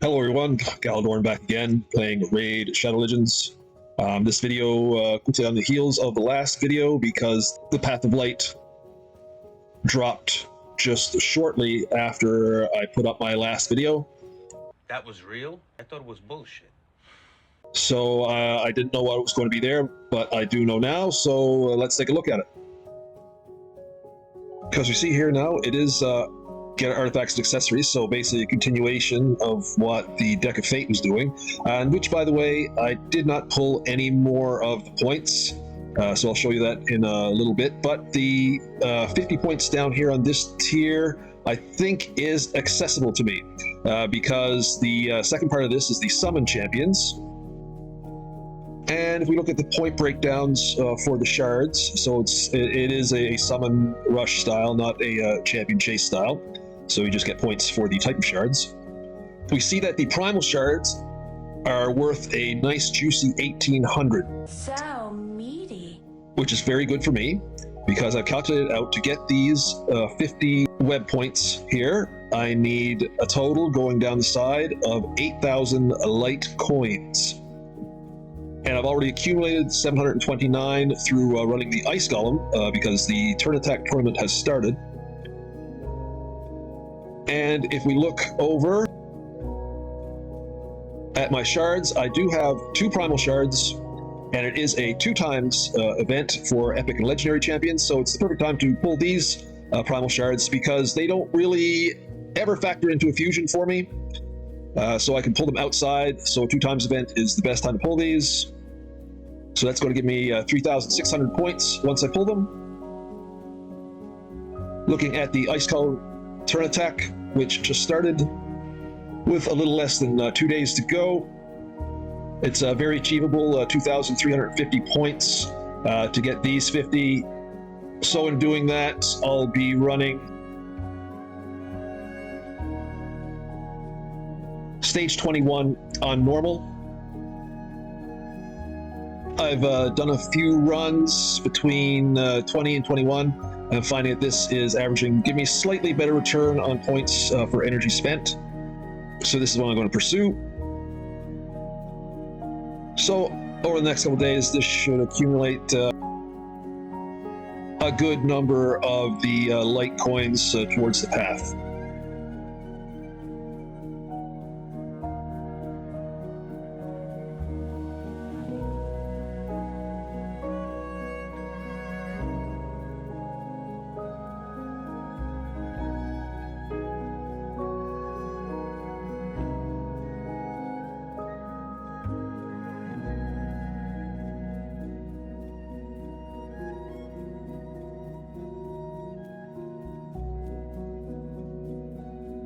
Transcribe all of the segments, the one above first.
Hello everyone, Galidorn back again, playing Raid Shadow Legends. This video quickly on the heels of the last video because the Path of Light dropped just shortly after I put up my last video. That was real? I thought it was bullshit. So I didn't know what was going to be there, but I do know now, so let's take a look at it. Because you see here now, it is get artifacts and accessories, so basically a continuation of what the Deck of Fate was doing, and which, by the way, I did not pull any more of the points, so I'll show you that in a little bit, but the 50 points down here on this tier I think is accessible to me, because the second part of this is the Summon Champions. And if we look at the point breakdowns for the shards, so it is a summon rush style, not a champion chase style. So you just get points for the type of shards. We see that the Primal Shards are worth a nice juicy 1800. So meaty. Which is very good for me, because I've calculated out to get these 50 web points here, I need a total going down the side of 8,000 light coins. And I've already accumulated 729 through running the Ice Golem, because the Turn Attack tournament has started. And if we look over at my shards, I do have 2 Primal Shards, and it is a 2 times event for Epic and Legendary Champions, so it's the perfect time to pull these Primal Shards, because they don't really ever factor into a fusion for me. So I can pull them outside, so a 2 times event is the best time to pull these. So that's going to give me 3,600 points once I pull them. Looking at the Ice Golem Turn Attack, which just started with a little less than 2 days to go. It's very achievable, 2,350 points to get these 50. So in doing that, I'll be running Stage 21 on normal. I've done a few runs between 20 and 21. I'm finding that this is averaging, give me slightly better return on points for energy spent. So this is what I'm going to pursue. So over the next couple days, this should accumulate a good number of the light coins towards the path.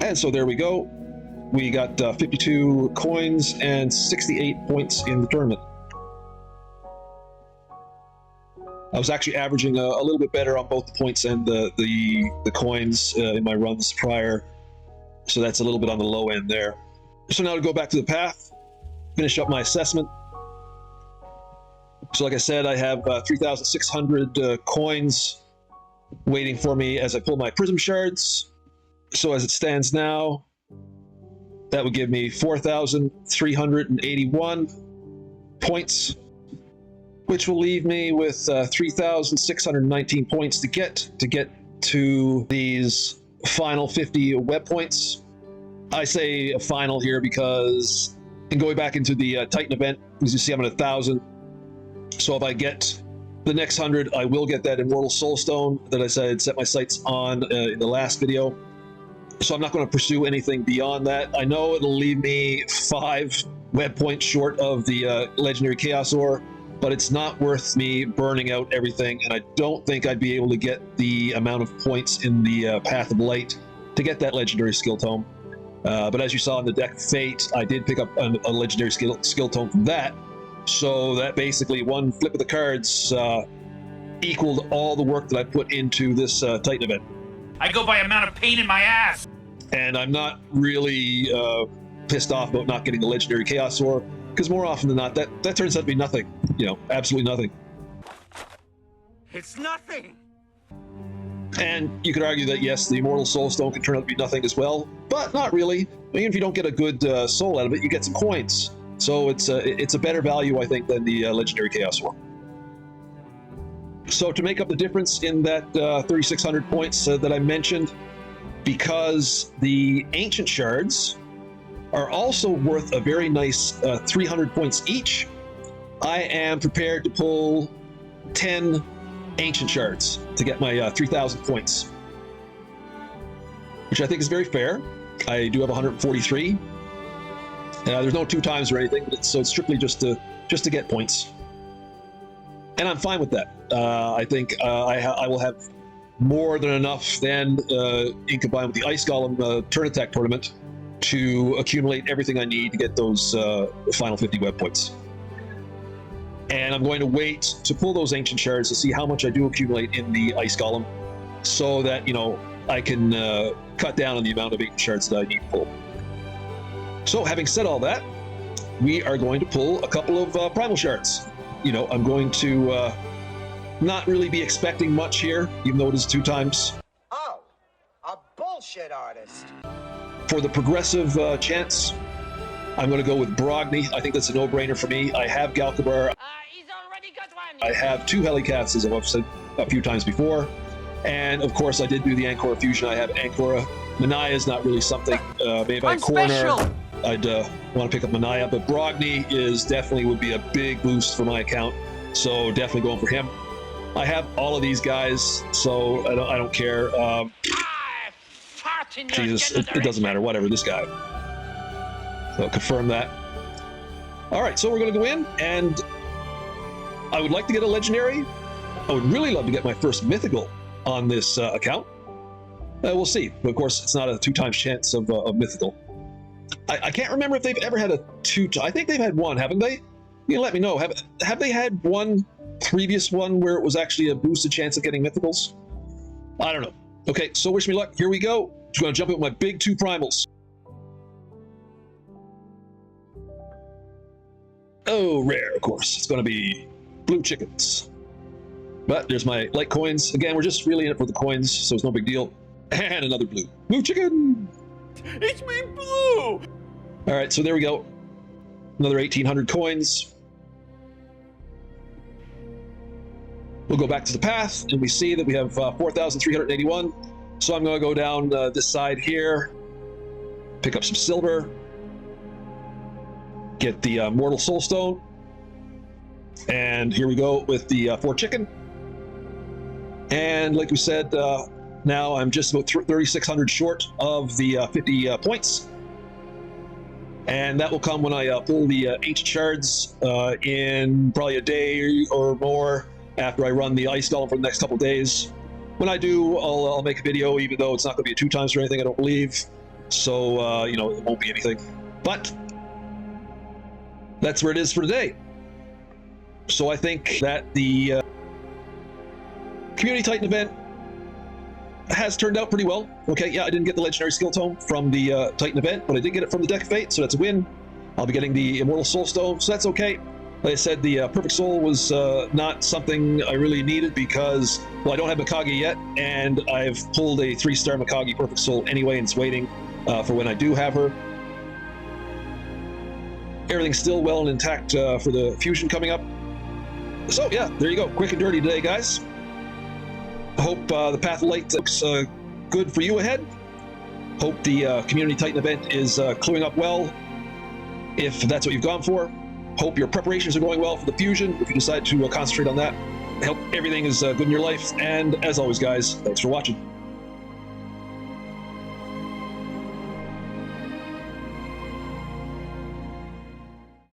And so there we go. We got 52 coins and 68 points in the tournament. I was actually averaging a little bit better on both the points and the coins in my runs prior. So that's a little bit on the low end there. So now to go back to the path, finish up my assessment. So like I said, I have 3,600 coins waiting for me as I pull my Prism Shards. So as it stands now, that would give me 4,381 points, which will leave me with 3,619 points to get to these final 50 web points. I say a final here because in going back into the Titan event, as you see, I'm at 1,000. So if I get the next 100, I will get that Immortal Soulstone that I said I'd set my sights on in the last video. So I'm not going to pursue anything beyond that. I know it'll leave me 5 web points short of the Legendary Chaos Ore, but it's not worth me burning out everything, and I don't think I'd be able to get the amount of points in the Path of Light to get that Legendary Skill Tome. But as you saw in the Deck of Fate, I did pick up a Legendary Skill Tome from that, so that basically one flip of the cards equaled all the work that I put into this Titan event. I go by amount of pain in my ass. And I'm not really pissed off about not getting the Legendary Chaos Ore, because more often than not, that turns out to be nothing. You know, absolutely nothing. It's nothing. And you could argue that yes, the Immortal Soul Stone can turn out to be nothing as well, but not really. Even if you don't get a good soul out of it, you get some coins. So it's a better value, I think, than the Legendary Chaos Orb. So to make up the difference in that 3,600 points that I mentioned, because the Ancient Shards are also worth a very nice 300 points each, I am prepared to pull 10 Ancient Shards to get my 3,000 points, which I think is very fair. I do have 143. There's no 2 times or anything, so it's strictly just to get points, and I'm fine with that. I think I will have more than enough then in combined with the Ice Golem Turn Attack tournament to accumulate everything I need to get those final 50 web points. And I'm going to wait to pull those Ancient Shards to see how much I do accumulate in the Ice Golem, so that, you know, I can cut down on the amount of Ancient Shards that I need to pull. So having said all that, we are going to pull a couple of Primal Shards. You know, I'm going to not really be expecting much here, even though it is 2 times. Oh, a bullshit artist. For the progressive chance, I'm going to go with Brogni. I think that's a no-brainer for me. I have Galkabar. He's already got one. I have 2 Helicats, as I've said a few times before. And of course, I did do the Ancora fusion. I have Ancora. Manaya is not really something. Maybe by corner, I'd want to pick up Manaya, but Brogni is definitely would be a big boost for my account. So definitely going for him. I have all of these guys, so I don't care. Jesus, it doesn't matter. Whatever, this guy. So confirm that. All right, so we're going to go in, and I would like to get a legendary. I would really love to get my first mythical on this account. We'll see. But of course, it's not a 2 times chance of mythical. I can't remember if they've ever had a 2. I think they've had one, haven't they? You can let me know. Have they had one previous one where it was actually a boosted chance of getting mythicals? I don't know. Okay, so wish me luck. Here we go. Just going to jump in with my big 2 primals. Oh, rare, of course. It's going to be blue chickens. But there's my light coins. Again, we're just really in it for the coins, so it's no big deal. And another blue. Blue chicken! It's me, blue! All right, so there we go. Another 1,800 coins. We'll go back to the path, and we see that we have 4,381. So I'm going to go down this side here, pick up some silver, get the Mortal Soul Stone, and here we go with the 4 chicken. And like we said, now I'm just about 3,600 short of the 50 points. And that will come when I pull the Ancient Shards in probably a day or more after I run the Ice Golem for the next couple days. When I do, I'll make a video, even though it's not going to be a 2 times or anything, I don't believe. So, you know, it won't be anything. But that's where it is for today. So I think that the Community Titan event has turned out pretty well. Okay, yeah, I didn't get the Legendary Skill Tome from the Titan event, but I did get it from the Deck of Fate, so that's a win. I'll be getting the Immortal Soul Stone, so that's okay. Like I said, the Perfect Soul was not something I really needed because, well, I don't have Mikage yet, and I've pulled a 3-star Mikage Perfect Soul anyway, and it's waiting for when I do have her. Everything's still well and intact for the fusion coming up. So yeah, there you go. Quick and dirty today, guys. Hope the Path of Light looks good for you ahead. Hope the Community Titan event is clearing up well, if that's what you've gone for. Hope your preparations are going well for the fusion, if you decide to concentrate on that. I hope everything is good in your life. And as always, guys, thanks for watching.